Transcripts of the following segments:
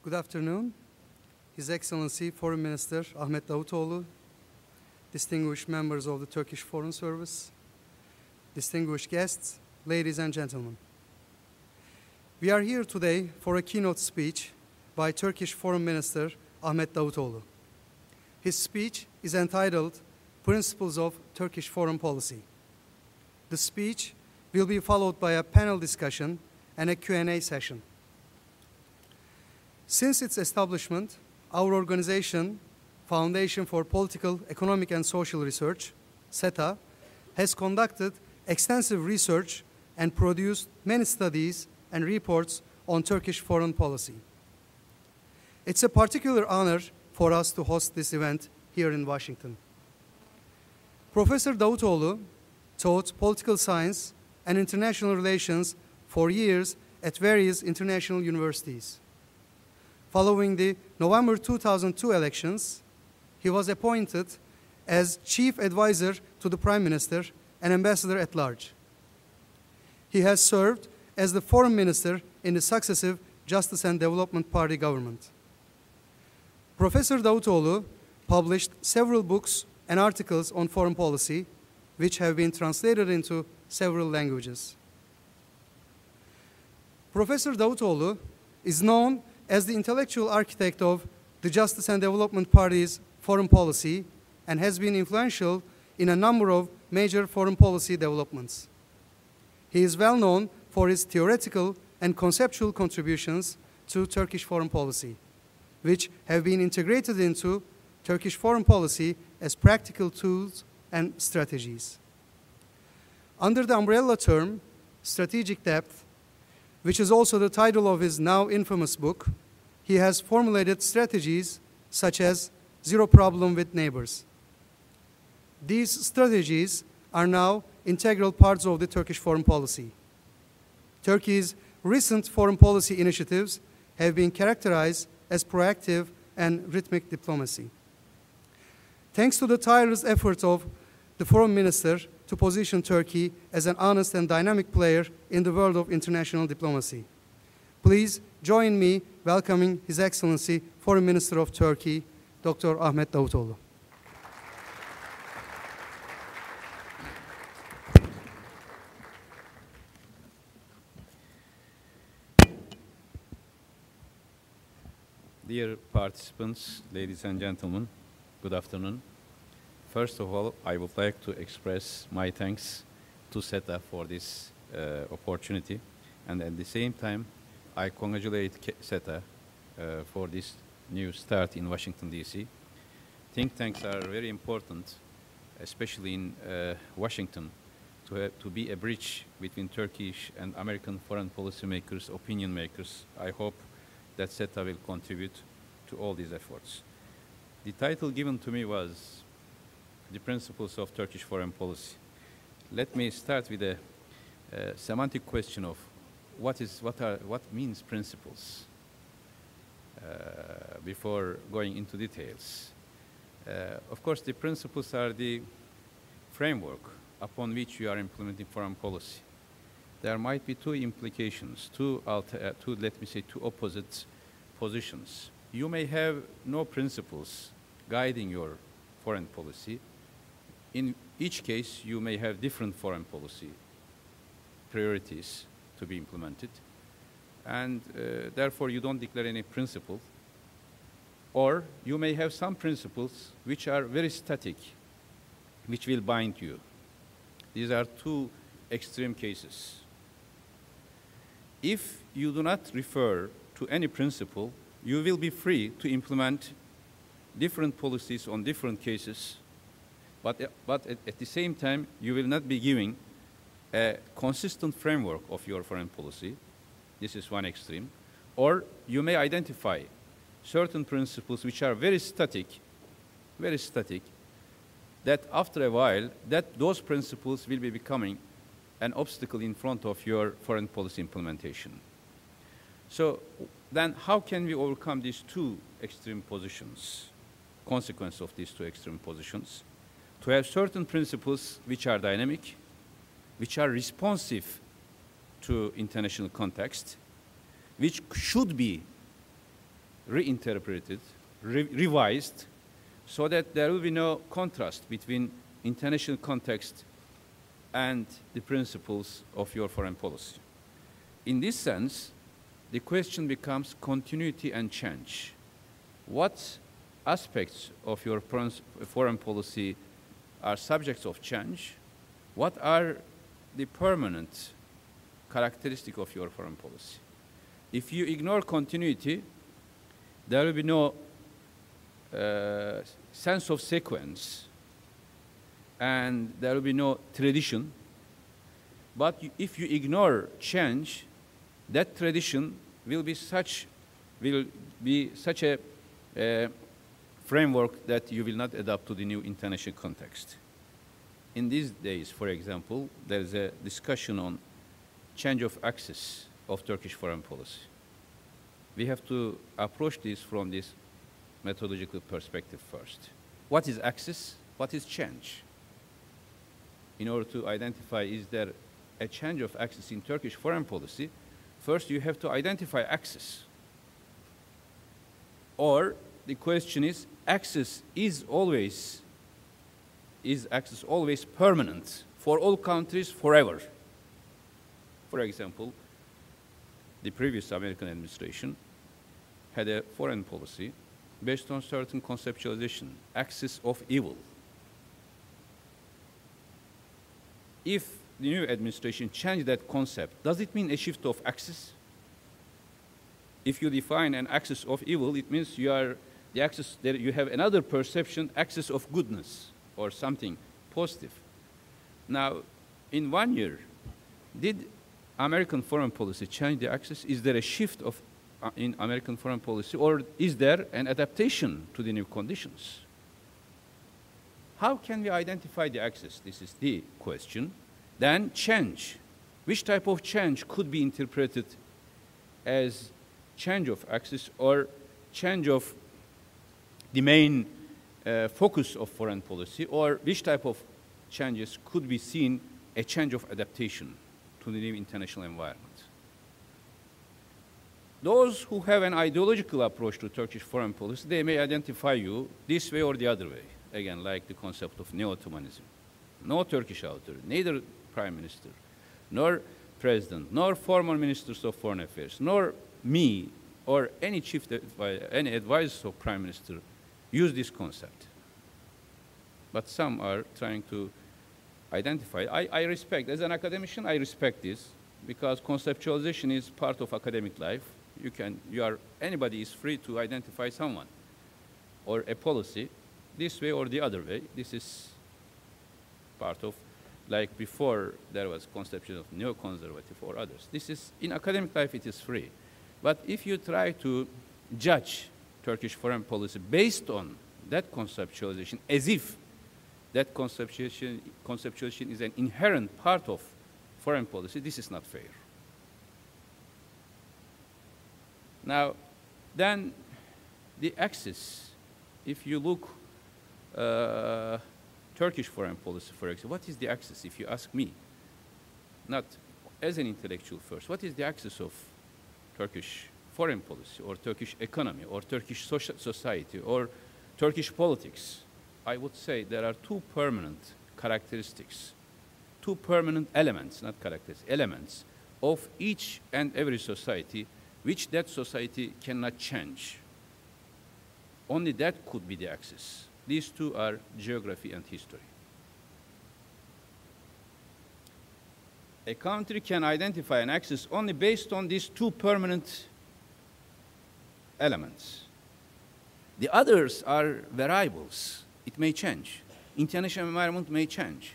Good afternoon, His Excellency Foreign Minister Ahmet Davutoglu, distinguished members of the Turkish Foreign Service, distinguished guests, ladies and gentlemen. We are here today for a keynote speech by Turkish Foreign Minister Ahmet Davutoglu. His speech is entitled Principles of Turkish Foreign Policy. The speech will be followed by a panel discussion and a Q&A session. Since its establishment, our organization, Foundation for Political, Economic and Social Research, SETA, has conducted extensive research and produced many studies and reports on Turkish foreign policy. It's a particular honor for us to host this event here in Washington. Professor Davutoglu taught political science and international relations for years at various international universities. Following the November 2002 elections, he was appointed as Chief Advisor to the Prime Minister and Ambassador at Large. He has served as the Foreign Minister in the successive Justice and Development Party government. Professor Davutoglu published several books and articles on foreign policy, which have been translated into several languages. Professor Davutoglu is known as the intellectual architect of the Justice and Development Party's foreign policy and has been influential in a number of major foreign policy developments. He is well known for his theoretical and conceptual contributions to Turkish foreign policy, which have been integrated into Turkish foreign policy as practical tools and strategies. Under the umbrella term, strategic depth, which is also the title of his now infamous book, he has formulated strategies such as zero problem with neighbors. These strategies are now integral parts of the Turkish foreign policy. Turkey's recent foreign policy initiatives have been characterized as proactive and rhythmic diplomacy. Thanks to the tireless efforts of the foreign minister to position Turkey as an honest and dynamic player in the world of international diplomacy. Please join me welcoming His Excellency Foreign Minister of Turkey, Dr. Ahmet Davutoglu. Dear participants, ladies and gentlemen, good afternoon. First of all, I would like to express my thanks to SETA for this opportunity, and at the same time, I congratulate SETA for this new start in Washington, D.C. Think tanks are very important, especially in Washington, to be a bridge between Turkish and American foreign policy makers, opinion makers. I hope that SETA will contribute to all these efforts. The title given to me was The Principles of Turkish Foreign Policy. Let me start with a semantic question of what means principles before going into details. Of course, the principles are the framework upon which you are implementing foreign policy. There might be two implications, two opposite positions. You may have no principles guiding your foreign policy. In each case, you may have different foreign policy priorities to be implemented, and therefore you don't declare any principle. Or you may have some principles which are very static, which will bind you. These are two extreme cases. If you do not refer to any principle, you will be free to implement different policies on different cases, but at the same time, you will not be giving a consistent framework of your foreign policy. This is one extreme. Or you may identify certain principles which are very static, that after a while, those principles will be becoming an obstacle in front of your foreign policy implementation. So then how can we overcome these two extreme positions, consequence of these two extreme positions? To have certain principles which are dynamic, which are responsive to international context, which should be reinterpreted, revised, so that there will be no contrast between international context and the principles of your foreign policy. In this sense, the question becomes continuity and change. What aspects of your foreign policy are subjects of change? What are the permanent characteristics of your foreign policy? If you ignore continuity, there will be no sense of sequence, and there will be no tradition. But if you ignore change, that tradition will be such a framework that you will not adapt to the new international context. In these days, for example, there is a discussion on change of axis of Turkish foreign policy. We have to approach this from this methodological perspective first. What is axis? What is change? In order to identify, is there a change of axis in Turkish foreign policy, first you have to identify axis. Or the question is, axis always permanent for all countries forever? For example, the previous American administration had a foreign policy based on certain conceptualization, axis of evil. If the new administration changed that concept, does it mean a shift of axis? If you define an axis of evil, it means you have another perception, axis of goodness or something positive. Now, in 1 year, did American foreign policy change the axis? Is there a shift in American foreign policy, or is there an adaptation to the new conditions? How can we identify the axis? This is the question. Then change. Which type of change could be interpreted as change of axis or change of the main focus of foreign policy, or which type of changes could be seen a change of adaptation to the new international environment? Those who have an ideological approach to Turkish foreign policy, they may identify you this way or the other way. Again, like the concept of neo-Ottomanism. No Turkish author, neither prime minister, nor president, nor former ministers of foreign affairs, nor me, or any any advisors of prime minister use this concept. But some are trying to identify. I respect, as an academician, I respect this, because conceptualization is part of academic life. Anybody is free to identify someone or a policy this way or the other way. This is part of, like before there was conception of neoconservative or others. This is, in academic life, it is free. But if you try to judge Turkish foreign policy based on that conceptualization, as if that conceptualization is an inherent part of foreign policy, this is not fair. Now, then the axis, if you look Turkish foreign policy, for example, what is the axis, if you ask me? Not as an intellectual first. What is the axis of Turkish foreign policy, or Turkish economy, or Turkish society, or Turkish politics? I would say there are two permanent characteristics, two permanent elements, not characteristics, elements of each and every society, which that society cannot change. Only that could be the axis. These two are geography and history. A country can identify an axis only based on these two permanent elements. The others are variables. It may change. International environment may change.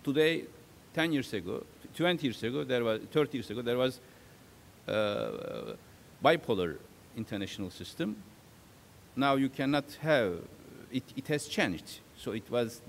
Today, 10 years ago, 20 years ago, 30 years ago, there was bipolar international system. Now you cannot have, it has changed. So it was